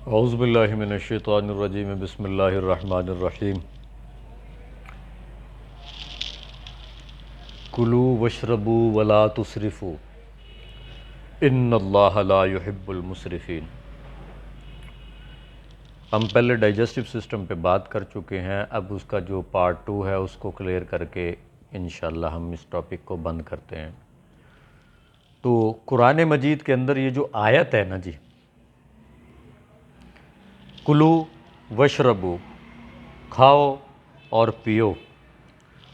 اعوذ باللہ من الشیطان الرجیم بسم اللہ الرحمن الرحیم کلوا واشربوا ولا تسرفوا ان اللہ لا يحب المسرفین۔ ہم پہلے ڈائجسٹو سسٹم پہ بات کر چکے ہیں، اب اس کا جو پارٹ 2 ہے اس کو کلیئر کر کے انشاءاللہ ہم اس ٹاپک کو بند کرتے ہیں۔ تو قرآن مجید کے اندر یہ جو آیت ہے نا جی، کلو وشربو، کھاؤ اور پیو،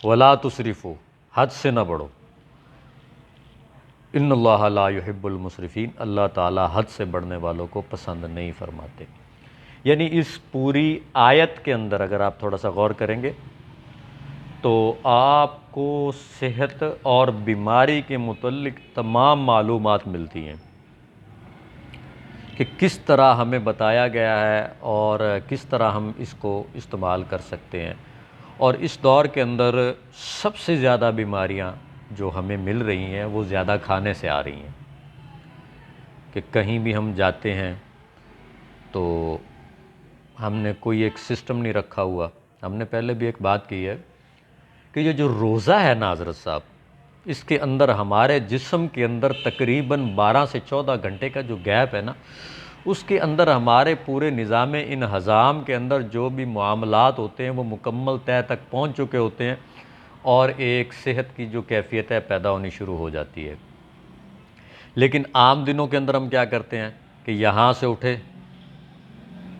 ولا تسرفو، حد سے نہ بڑھو، ان اللہ لا يحب المسرفین، اللہ تعالیٰ حد سے بڑھنے والوں کو پسند نہیں فرماتے۔ یعنی اس پوری آیت کے اندر اگر آپ تھوڑا سا غور کریں گے تو آپ کو صحت اور بیماری کے متعلق تمام معلومات ملتی ہیں کہ کس طرح ہمیں بتایا گیا ہے اور کس طرح ہم اس کو استعمال کر سکتے ہیں۔ اور اس دور کے اندر سب سے زیادہ بیماریاں جو ہمیں مل رہی ہیں وہ زیادہ کھانے سے آ رہی ہیں، کہ کہیں بھی ہم جاتے ہیں تو ہم نے کوئی ایک سسٹم نہیں رکھا ہوا۔ ہم نے پہلے بھی ایک بات کی ہے کہ یہ جو روزہ ہے نا حضرت صاحب، اس کے اندر ہمارے جسم کے اندر تقریباً 12 سے 14 گھنٹے کا جو گیپ ہے نا، اس کے اندر ہمارے پورے نظام انہضام کے اندر جو بھی معاملات ہوتے ہیں وہ مکمل طے تک پہنچ چکے ہوتے ہیں اور ایک صحت کی جو کیفیت ہے پیدا ہونی شروع ہو جاتی ہے۔ لیکن عام دنوں کے اندر ہم کیا کرتے ہیں کہ یہاں سے اٹھے،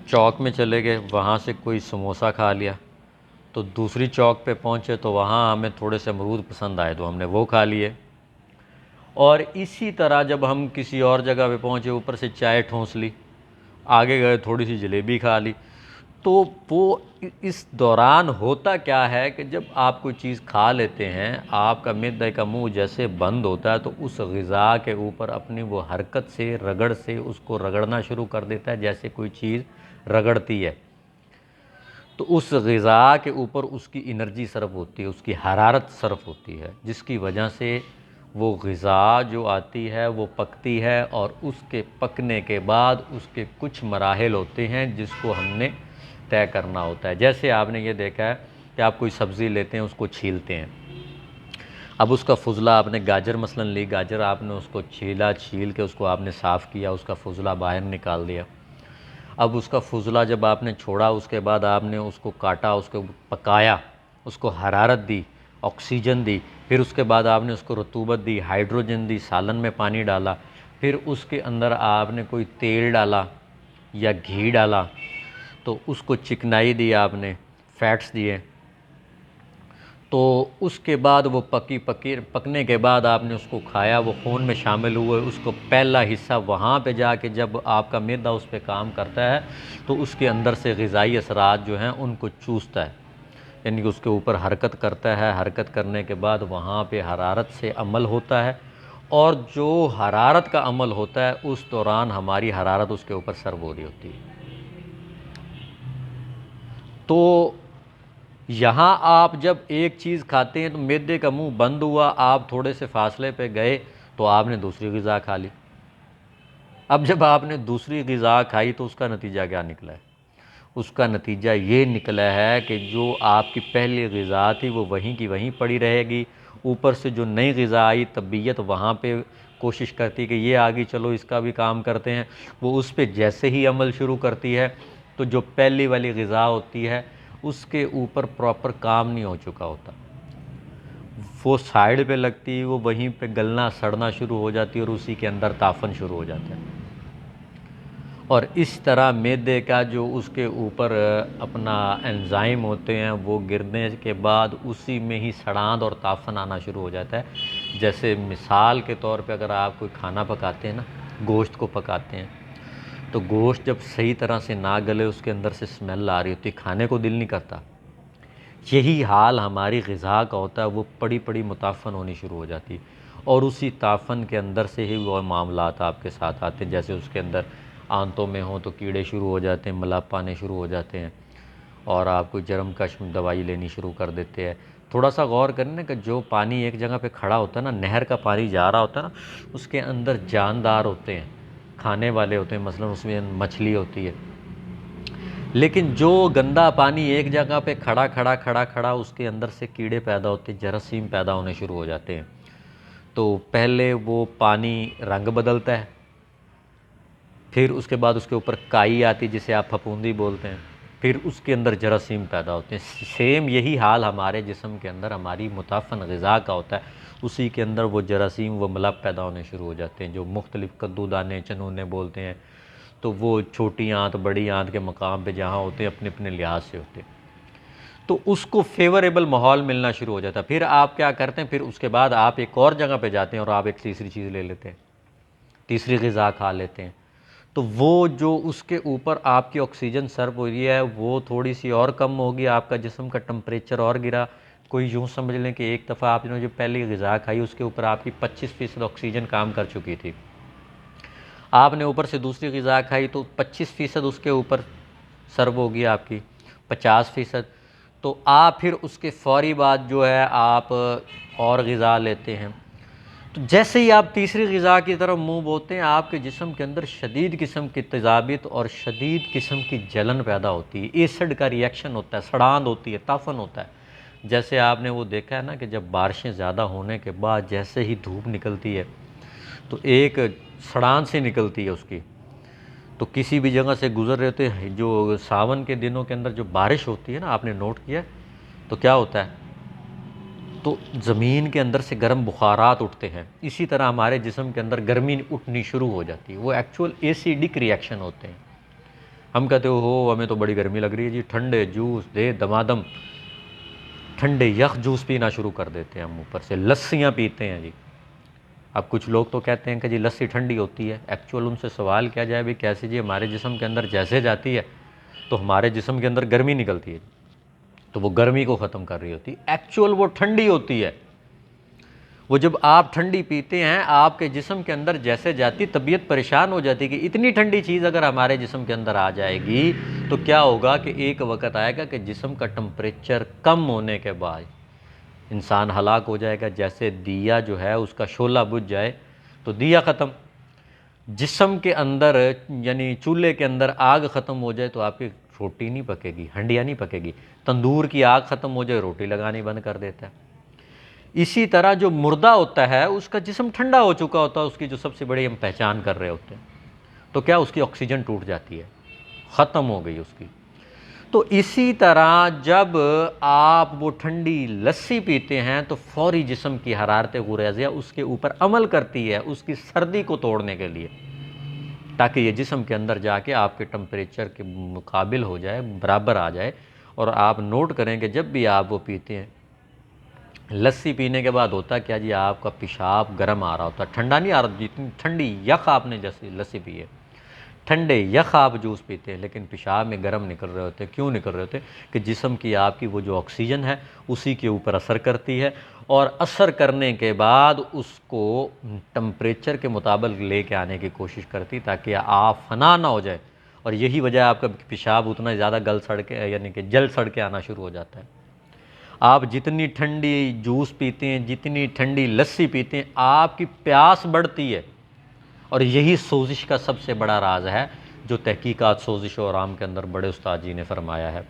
چوک میں چلے گئے، وہاں سے کوئی سموسہ کھا لیا، تو دوسری چوک پہ پہنچے تو وہاں ہمیں تھوڑے سے امرود پسند آئے تو ہم نے وہ کھا لیے، اور اسی طرح جب ہم کسی اور جگہ پہ پہنچے اوپر سے چائے ٹھونس لی، آگے گئے تھوڑی سی جلیبی کھا لی۔ تو وہ اس دوران ہوتا کیا ہے کہ جب آپ کوئی چیز کھا لیتے ہیں، آپ کا معدہ کا منہ جیسے بند ہوتا ہے تو اس غذا کے اوپر اپنی وہ حرکت سے، رگڑ سے اس کو رگڑنا شروع کر دیتا ہے جیسے کوئی چیز رگڑتی ہے، تو اس غذا کے اوپر اس کی انرجی صرف ہوتی ہے، اس کی حرارت صرف ہوتی ہے، جس کی وجہ سے وہ غذا جو آتی ہے وہ پکتی ہے، اور اس کے پکنے کے بعد اس کے کچھ مراحل ہوتے ہیں جس کو ہم نے طے کرنا ہوتا ہے۔ جیسے آپ نے یہ دیکھا ہے کہ آپ کوئی سبزی لیتے ہیں، اس کو چھیلتے ہیں، اب اس کا فضلہ، آپ نے گاجر مثلا لی، گاجر آپ نے اس کو چھیلا، چھیل کے اس کو آپ نے صاف کیا، اس کا فضلہ باہر نکال دیا۔ اب اس کا فضلہ جب آپ نے چھوڑا، اس کے بعد آپ نے اس کو کاٹا، اس کو پکایا، اس کو حرارت دی، آکسیجن دی، پھر اس کے بعد آپ نے اس کو رطوبت دی، ہائیڈروجن دی، سالن میں پانی ڈالا، پھر اس کے اندر آپ نے کوئی تیل ڈالا یا گھی ڈالا، تو اس کو چکنائی دی، آپ نے فیٹس دیے، تو اس کے بعد وہ پکنے کے بعد آپ نے اس کو کھایا، وہ خون میں شامل ہوئے، اس کو پہلا حصہ وہاں پہ جا کے جب آپ کا معدہ اس پہ کام کرتا ہے تو اس کے اندر سے غذائی اثرات جو ہیں ان کو چوستا ہے، یعنی کہ اس کے اوپر حرکت کرتا ہے، حرکت کرنے کے بعد وہاں پہ حرارت سے عمل ہوتا ہے، اور جو حرارت کا عمل ہوتا ہے اس دوران ہماری حرارت اس کے اوپر سرو ہو رہی ہوتی ہے۔ تو یہاں آپ جب ایک چیز کھاتے ہیں تو معدے کا منہ بند ہوا، آپ تھوڑے سے فاصلے پہ گئے تو آپ نے دوسری غذا کھا لی۔ اب جب آپ نے دوسری غذا کھائی تو اس کا نتیجہ کیا نکلا ہے؟ اس کا نتیجہ یہ نکلا ہے کہ جو آپ کی پہلی غذا تھی وہ وہیں کی وہیں پڑی رہے گی، اوپر سے جو نئی غذا آئی طبیعت وہاں پہ کوشش کرتی کہ یہ آگی چلو اس کا بھی کام کرتے ہیں، وہ اس پہ جیسے ہی عمل شروع کرتی ہے تو جو پہلی والی غذا ہوتی ہے اس کے اوپر پراپر کام نہیں ہو چکا ہوتا، وہ سائیڈ پہ لگتی، وہ وہیں پہ گلنا سڑنا شروع ہو جاتی اور اسی کے اندر تافن شروع ہو جاتا ہے، اور اس طرح معدے کا جو اس کے اوپر اپنا انزائم ہوتے ہیں وہ گرنے کے بعد اسی میں ہی سڑاند اور تافن آنا شروع ہو جاتا ہے۔ جیسے مثال کے طور پہ اگر آپ کوئی کھانا پکاتے ہیں نا، گوشت کو پکاتے ہیں، تو گوشت جب صحیح طرح سے نہ گلے اس کے اندر سے اسمیل آ رہی ہوتی، کھانے کو دل نہیں کرتا، یہی حال ہماری غذا کا ہوتا ہے، وہ پڑی پڑی متعفن ہونی شروع ہو جاتی، اور اسی تعفن کے اندر سے ہی وہ معاملات آپ کے ساتھ آتے ہیں، جیسے اس کے اندر آنتوں میں ہوں تو کیڑے شروع ہو جاتے ہیں، ملاپ آنے شروع ہو جاتے ہیں، اور آپ کو جرم کشم دوائی لینی شروع کر دیتے ہیں۔ تھوڑا سا غور کریں نا کہ جو پانی ایک جگہ پہ کھڑا ہوتا ہے نا، نہر کا پانی جا رہا ہوتا ہے نا، اس کے اندر جاندار ہوتے ہیں، کھانے والے ہوتے ہیں، مثلا اس میں مچھلی ہوتی ہے، لیکن جو گندا پانی ایک جگہ پہ کھڑا اس کے اندر سے کیڑے پیدا ہوتے ہیں، جراثیم پیدا ہونے شروع ہو جاتے ہیں۔ تو پہلے وہ پانی رنگ بدلتا ہے، پھر اس کے بعد اس کے اوپر کائی آتی جسے آپ پھپھوندی بولتے ہیں، پھر اس کے اندر جراثیم پیدا ہوتے ہیں۔ سیم یہی حال ہمارے جسم کے اندر ہماری متعفن غذا کا ہوتا ہے، اسی کے اندر وہ جراثیم و ملب پیدا ہونے شروع ہو جاتے ہیں، جو مختلف کدو دانے چنونے بولتے ہیں۔ تو وہ چھوٹی آنت بڑی آنت کے مقام پہ جہاں ہوتے ہیں اپنے اپنے لحاظ سے ہوتے ہیں، تو اس کو فیوریبل ماحول ملنا شروع ہو جاتا ہے۔ پھر آپ کیا کرتے ہیں، پھر اس کے بعد آپ ایک اور جگہ پہ جاتے ہیں اور آپ ایک تیسری چیز لے لیتے ہیں، تیسری غذا کھا لیتے ہیں۔ تو وہ جو اس کے اوپر آپ کی آکسیجن سرو ہو رہی ہے وہ تھوڑی سی اور کم ہوگی، آپ کا جسم کا ٹمپریچر اور گرا۔ کوئی یوں سمجھ لیں کہ ایک دفعہ آپ نے جو پہلی غذا کھائی اس کے اوپر آپ کی 25% آکسیجن کام کر چکی تھی، آپ نے اوپر سے دوسری غذا کھائی تو 25% اس کے اوپر سرو ہوگی آپ کی، 50%۔ تو آپ پھر اس کے فوری بعد جو ہے آپ اور غذا لیتے ہیں، تو جیسے ہی آپ تیسری غذا کی طرف منہ بوتے ہیں آپ کے جسم کے اندر شدید قسم کی تیزابیت اور شدید قسم کی جلن پیدا ہوتی ہے، ایسڈ کا ریئیکشن ہوتا ہے، سڑاند ہوتی ہے، تافن ہوتا ہے۔ جیسے آپ نے وہ دیکھا ہے نا کہ جب بارشیں زیادہ ہونے کے بعد جیسے ہی دھوپ نکلتی ہے تو ایک سڑان سی نکلتی ہے اس کی، تو کسی بھی جگہ سے گزر رہے ہوتے ہیں، جو ساون کے دنوں کے اندر جو بارش ہوتی ہے نا، آپ نے نوٹ کیا تو کیا ہوتا ہے، تو زمین کے اندر سے گرم بخارات اٹھتے ہیں، اسی طرح ہمارے جسم کے اندر گرمی اٹھنی شروع ہو جاتی ہے، وہ ایکچول ایسیڈک ریئیکشن ہوتے ہیں۔ ہم کہتے ہو ہمیں تو بڑی گرمی لگ رہی ہے جی، ٹھنڈے جوس دے دمادم، ٹھنڈے یخ جوس پینا شروع کر دیتے ہیں ہم، اوپر سے لسیاں پیتے ہیں جی۔ اب کچھ لوگ تو کہتے ہیں کہ جی لسی ٹھنڈی ہوتی ہے، ایکچول ان سے سوال کیا جائے بھی کیسے جی، ہمارے جسم کے اندر جیسے جاتی ہے تو ہمارے جسم کے اندر گرمی نکلتی ہے، تو وہ گرمی کو ختم کر رہی ہوتی ہے، ایکچول وہ ٹھنڈی ہوتی ہے۔ وہ جب آپ ٹھنڈی پیتے ہیں آپ کے جسم کے اندر جیسے جاتی طبیعت پریشان ہو جاتی ہے کہ اتنی ٹھنڈی چیز اگر ہمارے جسم کے اندر آ جائے گی تو کیا ہوگا کہ ایک وقت آئے گا کہ جسم کا ٹمپریچر کم ہونے کے بعد انسان ہلاک ہو جائے گا۔ جیسے دیا جو ہے اس کا شعلہ بجھ جائے تو دیا ختم، جسم کے اندر یعنی چولہے کے اندر آگ ختم ہو جائے تو آپ کی روٹی نہیں پکے گی، ہنڈیا نہیں پکے گی، تندور کی آگ ختم ہو جائے روٹی لگانی بند کر دیتا ہے۔ اسی طرح جو مردہ ہوتا ہے اس کا جسم ٹھنڈا ہو چکا ہوتا ہے، اس کی جو سب سے بڑی ہم پہچان کر رہے ہوتے ہیں، تو کیا اس کی آکسیجن ٹوٹ جاتی ہے، ختم ہو گئی اس کی۔ تو اسی طرح جب آپ وہ ٹھنڈی لسی پیتے ہیں تو فوری جسم کی حرارت غریزیہ اس کے اوپر عمل کرتی ہے اس کی سردی کو توڑنے کے لیے، تاکہ یہ جسم کے اندر جا کے آپ کے ٹمپریچر کے مقابل ہو جائے، برابر آ جائے۔ اور آپ نوٹ کریں کہ جب بھی آپ وہ پیتے ہیں، لسی پینے کے بعد ہوتا کیا جی، آپ کا پیشاب گرم آ رہا ہوتا ہے، ٹھنڈا نہیں آ رہا، جتنی ٹھنڈی یخ آپ نے جیسے لسی پی ہے، ٹھنڈے یخ آپ جوس پیتے ہیں لیکن پیشاب میں گرم نکل رہے ہوتے ہیں۔ کیوں نکل رہے ہوتے ہیں؟ کہ جسم کی آپ کی وہ جو آکسیجن ہے اسی کے اوپر اثر کرتی ہے، اور اثر کرنے کے بعد اس کو ٹمپریچر کے مطابق لے کے آنے کی کوشش کرتی تاکہ آپ فنا نہ ہو جائے، اور یہی وجہ آپ کا پیشاب اتنا زیادہ گل سڑ کے یعنی کہ جل سڑ کے آنا شروع ہو جاتا ہے۔ آپ جتنی ٹھنڈی جوس پیتے ہیں، جتنی ٹھنڈی لسی پیتے ہیں، آپ کی پیاس بڑھتی ہے، اور یہی سوزش کا سب سے بڑا راز ہے جو تحقیقات سوزش و آرام کے اندر بڑے استاد جی نے فرمایا ہے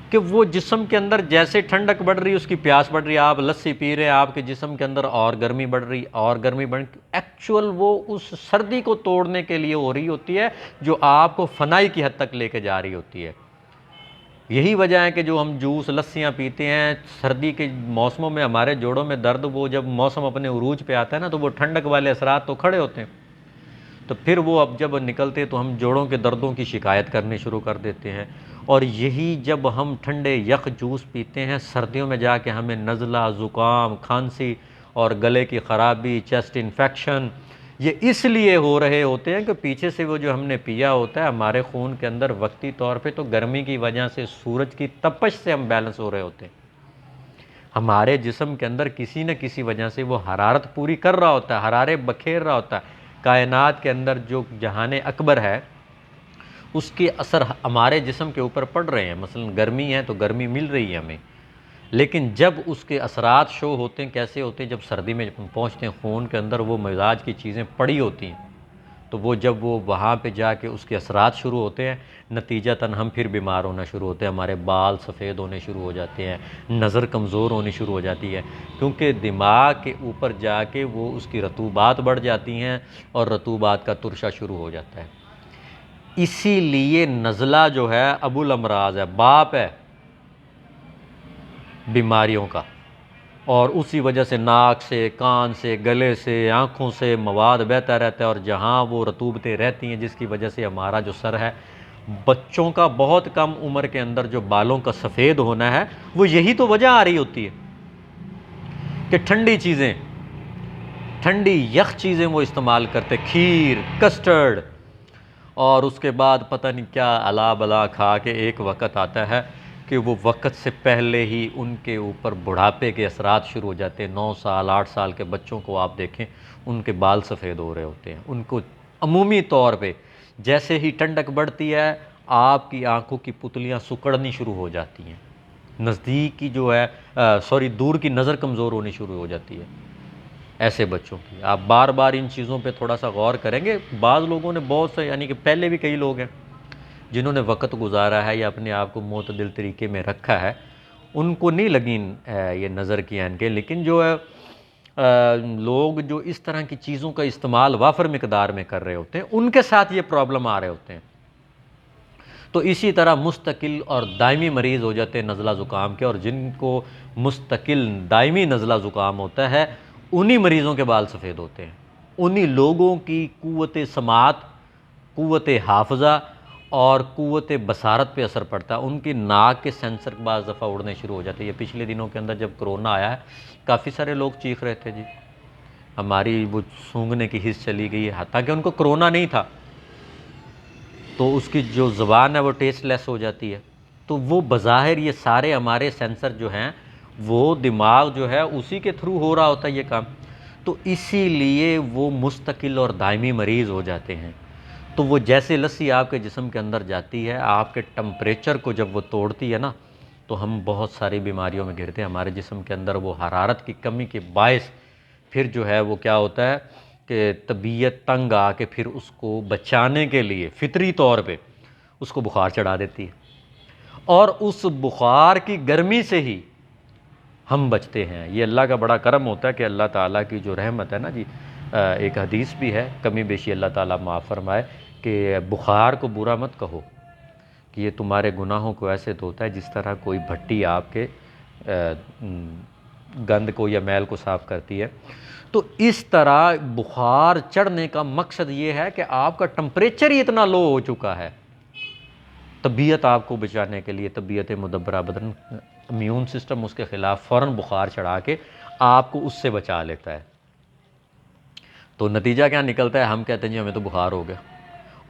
کہ وہ جسم کے اندر جیسے ٹھنڈک بڑھ رہی اس کی پیاس بڑھ رہی، آپ لسی پی رہے آپ کے جسم کے اندر اور گرمی بڑھ رہی اور گرمی بڑھ رہی، ایکچول وہ اس سردی کو توڑنے کے لیے ہو رہی ہوتی ہے جو آپ کو فنائی کی حد تک لے کے جا رہی ہوتی ہے۔ یہی وجہ ہے کہ جو ہم جوس لسیاں پیتے ہیں سردی کے موسموں میں، ہمارے جوڑوں میں درد، وہ جب موسم اپنے عروج پہ آتا ہے نا تو وہ ٹھنڈک والے اثرات تو کھڑے ہوتے ہیں، تو پھر وہ اب جب نکلتے تو ہم جوڑوں کے دردوں کی شکایت کرنی شروع کر دیتے ہیں۔ اور یہی جب ہم ٹھنڈے یخ جوس پیتے ہیں سردیوں میں جا کے ہمیں نزلہ، زکام، کھانسی اور گلے کی خرابی، چیسٹ انفیکشن، یہ اس لیے ہو رہے ہوتے ہیں کہ پیچھے سے وہ جو ہم نے پیا ہوتا ہے ہمارے خون کے اندر وقتی طور پہ تو گرمی کی وجہ سے سورج کی تپش سے ہم بیلنس ہو رہے ہوتے ہیں، ہمارے جسم کے اندر کسی نہ کسی وجہ سے وہ حرارت پوری کر رہا ہوتا ہے، حرارے بکھیر رہا ہوتا ہے۔ کائنات کے اندر جو جہان اکبر ہے اس کے اثر ہمارے جسم کے اوپر پڑ رہے ہیں، مثلا گرمی ہے تو گرمی مل رہی ہے ہمیں، لیکن جب اس کے اثرات شو ہوتے ہیں کیسے ہوتے ہیں، جب سردی میں پہنچتے ہیں خون کے اندر وہ مزاج کی چیزیں پڑی ہوتی ہیں تو وہ جب وہ وہاں پہ جا کے اس کے اثرات شروع ہوتے ہیں، نتیجتاً ہم پھر بیمار ہونا شروع ہوتے ہیں، ہمارے بال سفید ہونے شروع ہو جاتے ہیں، نظر کمزور ہونی شروع ہو جاتی ہے، کیونکہ دماغ کے اوپر جا کے وہ اس کی رطوبات بڑھ جاتی ہیں اور رطوبات کا ترشا شروع ہو جاتا ہے۔ اسی لیے نزلہ جو ہے ابو الامراض ہے، باپ ہے بیماریوں کا، اور اسی وجہ سے ناک سے، کان سے، گلے سے، آنکھوں سے مواد بہتا رہتا ہے، اور جہاں وہ رطوبتیں رہتی ہیں جس کی وجہ سے ہمارا جو سر ہے، بچوں کا بہت کم عمر کے اندر جو بالوں کا سفید ہونا ہے، وہ یہی تو وجہ آ رہی ہوتی ہے کہ ٹھنڈی چیزیں، ٹھنڈی یخ چیزیں وہ استعمال کرتے، کھیر، کسٹرڈ، اور اس کے بعد پتہ نہیں کیا الا بلا کھا کے ایک وقت آتا ہے کہ وہ وقت سے پہلے ہی ان کے اوپر بڑھاپے کے اثرات شروع ہو جاتے ہیں۔ 9 سال 8 سال کے بچوں کو آپ دیکھیں، ان کے بال سفید ہو رہے ہوتے ہیں، ان کو عمومی طور پہ جیسے ہی ٹھنڈک بڑھتی ہے آپ کی آنکھوں کی پتلیاں سکڑنی شروع ہو جاتی ہیں، نزدیک کی جو ہے دور کی نظر کمزور ہونی شروع ہو جاتی ہے ایسے بچوں کی۔ آپ بار بار ان چیزوں پہ تھوڑا سا غور کریں گے۔ بعض لوگوں نے بہت سے، یعنی کہ پہلے بھی کئی لوگ ہیں جنہوں نے وقت گزارا ہے یا اپنے آپ کو معتدل طریقے میں رکھا ہے، ان کو نہیں لگیں یہ نظر کی اینکیں، لیکن جو ہے لوگ جو اس طرح کی چیزوں کا استعمال وافر مقدار میں کر رہے ہوتے ہیں، ان کے ساتھ یہ پرابلم آ رہے ہوتے ہیں۔ تو اسی طرح مستقل اور دائمی مریض ہو جاتے ہیں نزلہ زکام کے، اور جن کو مستقل دائمی نزلہ زکام ہوتا ہے انہی مریضوں کے بال سفید ہوتے ہیں، انہی لوگوں کی قوت سماعت، قوت حافظہ اور قوت بصارت پہ اثر پڑتا ہے، ان کی ناک کے سینسر بعض دفعہ اڑنے شروع ہو جاتے ہیں۔ یہ پچھلے دنوں کے اندر جب کرونا آیا ہے، کافی سارے لوگ چیخ رہے تھے جی ہماری وہ سونگھنے کی حس چلی گئی ہے، حتیٰ کہ ان کو کرونا نہیں تھا، تو اس کی جو زبان ہے وہ ٹیسٹ لیس ہو جاتی ہے۔ تو وہ بظاہر یہ سارے ہمارے سینسر جو ہیں وہ دماغ جو ہے اسی کے تھرو ہو رہا ہوتا ہے یہ کام، تو اسی لیے وہ مستقل اور دائمی مریض ہو جاتے ہیں۔ تو وہ جیسے لسی آپ کے جسم کے اندر جاتی ہے، آپ کے ٹمپریچر کو جب وہ توڑتی ہے نا، تو ہم بہت ساری بیماریوں میں گرتے ہیں۔ ہمارے جسم کے اندر وہ حرارت کی کمی کے باعث پھر جو ہے وہ کیا ہوتا ہے کہ طبیعت تنگ آ کے پھر اس کو بچانے کے لیے فطری طور پہ اس کو بخار چڑھا دیتی ہے، اور اس بخار کی گرمی سے ہی ہم بچتے ہیں۔ یہ اللہ کا بڑا کرم ہوتا ہے کہ اللہ تعالیٰ کی جو رحمت ہے نا جی، ایک حدیث بھی ہے، کمی بیشی اللہ تعالیٰ معاف فرمائے، کہ بخار کو برا مت کہو کہ یہ تمہارے گناہوں کو ایسے دھوتا ہے جس طرح کوئی بھٹی آپ کے گند کو یا میل کو صاف کرتی ہے۔ تو اس طرح بخار چڑھنے کا مقصد یہ ہے کہ آپ کا ٹمپریچر ہی اتنا لو ہو چکا ہے، طبیعت آپ کو بچانے کے لیے، طبیعت مدبرہ بدن، امیون سسٹم اس کے خلاف فوراً بخار چڑھا کے آپ کو اس سے بچا لیتا ہے۔ تو نتیجہ کیا نکلتا ہے؟ ہم کہتے ہیں جی ہمیں تو بخار ہو گیا،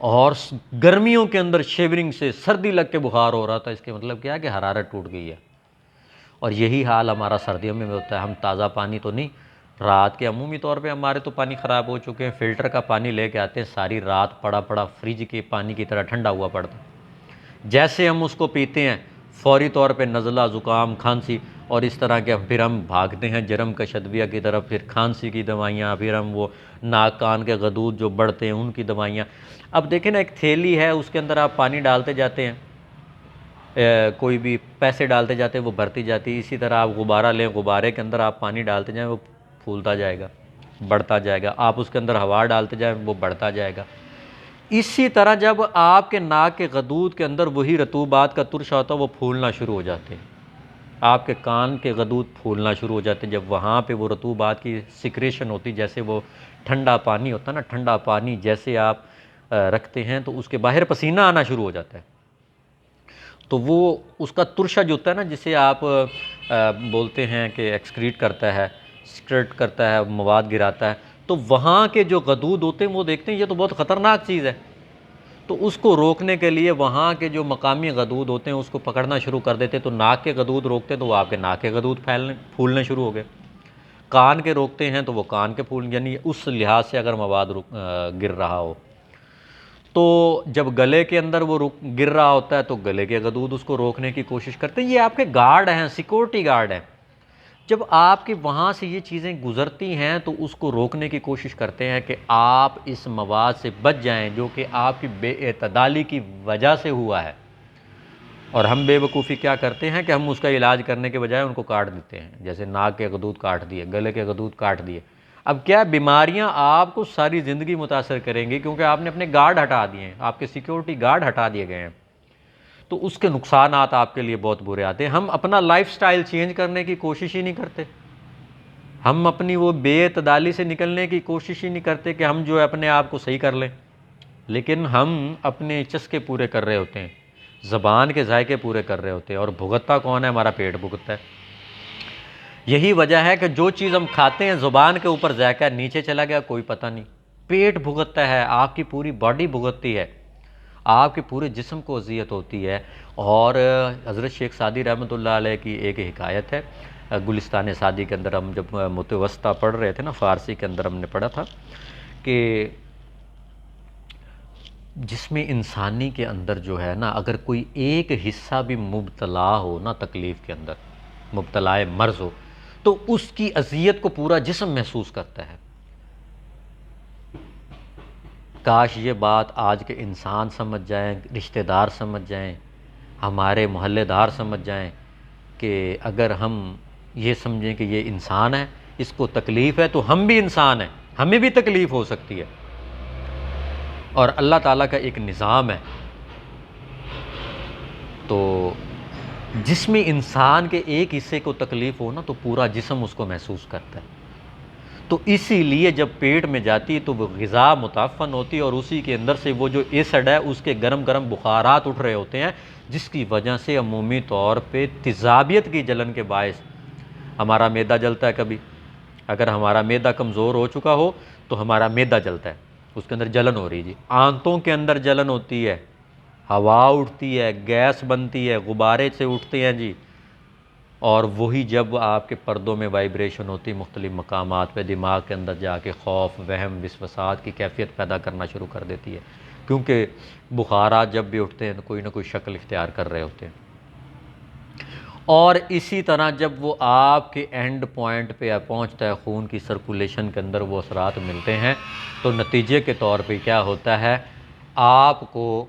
اور گرمیوں کے اندر شیورنگ سے سردی لگ کے بخار ہو رہا تھا، اس کے مطلب کیا ہے کہ حرارت ٹوٹ گئی ہے۔ اور یہی حال ہمارا سردیوں میں ہوتا ہے، ہم تازہ پانی تو نہیں، رات کے عمومی طور پہ ہمارے تو پانی خراب ہو چکے ہیں، فلٹر کا پانی لے کے آتے ہیں، ساری رات پڑا پڑا فریج کے پانی کی طرح ٹھنڈا ہوا پڑتا ہے، جیسے ہم اس کو پیتے ہیں فوری طور پہ نزلہ زکام کھانسی، اور اس طرح کے پھر ہم بھاگتے ہیں جرم کش ادویہ کی طرف، پھر کھانسی کی دوائیاں، پھر ہم وہ ناک کان کے غدود جو بڑھتے ہیں ان کی دوائیاں۔ اب دیکھیں نا، ایک تھیلی ہے، اس کے اندر آپ پانی ڈالتے جاتے ہیں، کوئی بھی پیسے ڈالتے جاتے ہیں وہ بھرتی جاتی ہے، اسی طرح آپ غبارہ لیں، غبارے کے اندر آپ پانی ڈالتے جائیں وہ پھولتا جائے گا، بڑھتا جائے گا، آپ اس کے اندر ہوا ڈالتے جائیں وہ بڑھتا جائے گا۔ اسی طرح جب آپ کے ناک کے غدود کے اندر وہی رطوبات کا ترشا ہوتا ہے وہ پھولنا شروع ہو جاتے ہیں، آپ کے کان کے غدود پھولنا شروع ہو جاتے ہیں، جب وہاں پہ وہ رطوبات کی سیکریشن ہوتی، جیسے وہ ٹھنڈا پانی ہوتا ہے نا، ٹھنڈا پانی جیسے آپ رکھتے ہیں تو اس کے باہر پسینہ آنا شروع ہو جاتا ہے، تو وہ اس کا ترشا جو ہوتا ہے نا، جسے آپ بولتے ہیں کہ ایکسکریٹ کرتا ہے، سکرٹ کرتا ہے، مواد گراتا ہے، تو وہاں کے جو غدود ہوتے ہیں وہ دیکھتے ہیں یہ تو بہت خطرناک چیز ہے، تو اس کو روکنے کے لیے وہاں کے جو مقامی غدود ہوتے ہیں اس کو پکڑنا شروع کر دیتے، تو ناک کے غدود روکتے تو وہ آپ کے ناک کے غدود پھولنے شروع ہو گئے، کان کے روکتے ہیں تو وہ کان کے پھول، یعنی اس لحاظ سے اگر مواد گر رہا ہو، تو جب گلے کے اندر وہ گر رہا ہوتا ہے تو گلے کے غدود اس کو روکنے کی کوشش کرتے ہیں۔ یہ آپ کے گارڈ ہیں، سیکورٹی گارڈ ہیں، جب آپ کے وہاں سے یہ چیزیں گزرتی ہیں تو اس کو روکنے کی کوشش کرتے ہیں کہ آپ اس مواد سے بچ جائیں جو کہ آپ کی بے اعتدالی کی وجہ سے ہوا ہے، اور ہم بے وقوفی کیا کرتے ہیں کہ ہم اس کا علاج کرنے کے بجائے ان کو کاٹ دیتے ہیں، جیسے ناک کے غدود کاٹ دیے، گلے کے غدود کاٹ دیے۔ اب کیا بیماریاں آپ کو ساری زندگی متاثر کریں گی کیونکہ آپ نے اپنے گارڈ ہٹا دیے ہیں، آپ کے سیکیورٹی گارڈ ہٹا دیے گئے ہیں، تو اس کے نقصانات آپ کے لیے بہت برے آتے ہیں۔ ہم اپنا لائف سٹائل چینج کرنے کی کوشش ہی نہیں کرتے، ہم اپنی وہ بے اعتدالی سے نکلنے کی کوشش ہی نہیں کرتے کہ ہم جو ہے اپنے آپ کو صحیح کر لیں، لیکن ہم اپنے چسکے پورے کر رہے ہوتے ہیں، زبان کے ذائقے پورے کر رہے ہوتے ہیں، اور بھگتتا کون ہے؟ ہمارا پیٹ بھگتتا ہے۔ یہی وجہ ہے کہ جو چیز ہم کھاتے ہیں زبان کے اوپر ذائقہ نیچے چلا گیا کوئی پتہ نہیں، پیٹ بھگتتا ہے، آپ کی پوری باڈی بھگتتی ہے، آپ کے پورے جسم کو اذیت ہوتی ہے۔ اور حضرت شیخ سعدی رحمۃ اللہ علیہ کی ایک حکایت ہے، گلستان سعدی کے اندر ہم جب متوسطہ پڑھ رہے تھے نا، فارسی کے اندر ہم نے پڑھا تھا کہ جسم انسانی کے اندر جو ہے نا، اگر کوئی ایک حصہ بھی مبتلا ہو نا تکلیف کے اندر، مبتلا مرض ہو، تو اس کی اذیت کو پورا جسم محسوس کرتا ہے۔ کاش یہ بات آج کے انسان سمجھ جائیں، رشتہ دار سمجھ جائیں، ہمارے محلے دار سمجھ جائیں کہ اگر ہم یہ سمجھیں کہ یہ انسان ہے، اس کو تکلیف ہے، تو ہم بھی انسان ہیں، ہمیں بھی تکلیف ہو سکتی ہے، اور اللہ تعالیٰ کا ایک نظام ہے۔ تو جسم انسان کے ایک حصے کو تکلیف ہو نا تو پورا جسم اس کو محسوس کرتا ہے، تو اسی لیے جب پیٹ میں جاتی ہے تو وہ غذا متعفن ہوتی ہے، اور اسی کے اندر سے وہ جو ایسڈ ہے اس کے گرم گرم بخارات اٹھ رہے ہوتے ہیں، جس کی وجہ سے عمومی طور پہ تیزابیت کی جلن کے باعث ہمارا معدہ جلتا ہے۔ کبھی اگر ہمارا معدہ کمزور ہو چکا ہو تو ہمارا معدہ جلتا ہے، اس کے اندر جلن ہو رہی جی، آنتوں کے اندر جلن ہوتی ہے، ہوا اٹھتی ہے، گیس بنتی ہے، غبارے سے اٹھتے ہیں جی، اور وہی جب آپ کے پردوں میں وائبریشن ہوتی ہے مختلف مقامات پہ، دماغ کے اندر جا کے خوف، وہم، وسوسات کی کیفیت پیدا کرنا شروع کر دیتی ہے، کیونکہ بخارات جب بھی اٹھتے ہیں تو کوئی نہ کوئی شکل اختیار کر رہے ہوتے ہیں۔ اور اسی طرح جب وہ آپ کے اینڈ پوائنٹ پہ پہنچتا ہے، خون کی سرکولیشن کے اندر وہ اثرات ملتے ہیں، تو نتیجے کے طور پہ کیا ہوتا ہے؟ آپ کو